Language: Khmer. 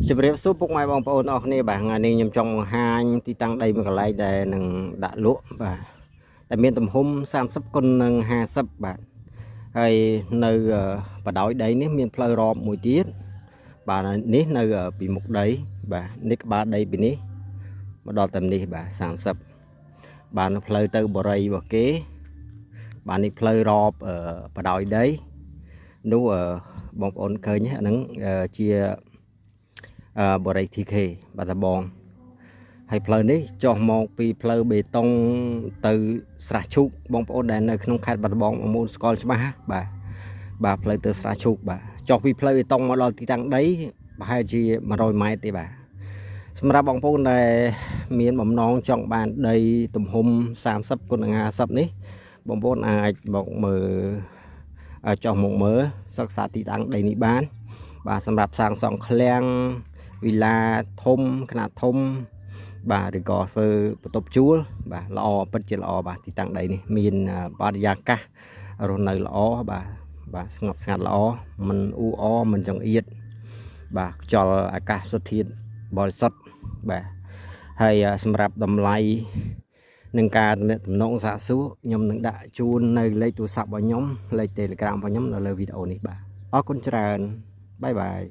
ជម្រាបសួរពុកម៉ែបងប្អូនអរគ្នាបាទថ្ងៃនេះខ្ញុំចង់បង្ហាញទីតាំងដីមួយកន្លែងដែលនឹងដាក់លក់បាទតែមានទំហំ30គុណនឹង50បាទហើយនៅបដោយដីនេះមានផ្លូវរាប់មួយទៀតបាទនេះនៅពីមុខដីបាទនេះក្បាលដីពីនេះមកដល់តាមនេះបាទ30បាទនៅផ្លូវទៅបរិយរបស់គេបាទនេះផ្លូវរាប់បដោយដីនោះបងប្អូនឃើញអាហ្នឹងជាបរិយ TK បាទតាបងហើយផ្លូវនេះចុះមកពីផ្លូវបេតុងទៅស្រះឈូកបងប្អូនដែលនៅក្នុងខេត្តបាត់ដំបងមូលស្គាល់ច្បាស់បាទផ្លូវទៅស្រះឈូកបាទចុះពីផ្លូវបេតុងមកដល់ទីតាំងដីប្រហែលជា100ម៉ែត្រទេបាទសម្រាប់បងប្អូនដែលមានបំណងចង់បានដីទំហំ30គុណ50នេះបងប្អូនអាចមកមើលចុះមកមើលសិក្សាទីតាំងដីនេះបានបាទសម្រាប់សាងសង់ឃ្លាំងវិឡាធំຂະຫນາດធំបាទឬក៏ធ្វើបន្ទប់ជួលបាទល្អពិតជាល្អបាទទីតាំងដីនេះមានបរិយាកាសរស់នៅល្អបាទស្ងប់ស្ងាត់ល្អមិនអ៊ូអរមិនចង្អៀតបាទខ្យល់អាកាសធាតុបរិសុទ្ធបាទហើយសម្រាប់តម្លៃនឹងការទំនាក់ទំនងសាកសួរខ្ញុំនឹងដាក់ជូននៅលេខទូរស័ព្ទរបស់ខ្ញុំលេខ Telegram របស់ខ្ញុំនៅលើវីដេអូនេះបាទអរគុណច្រើនបាយបាយ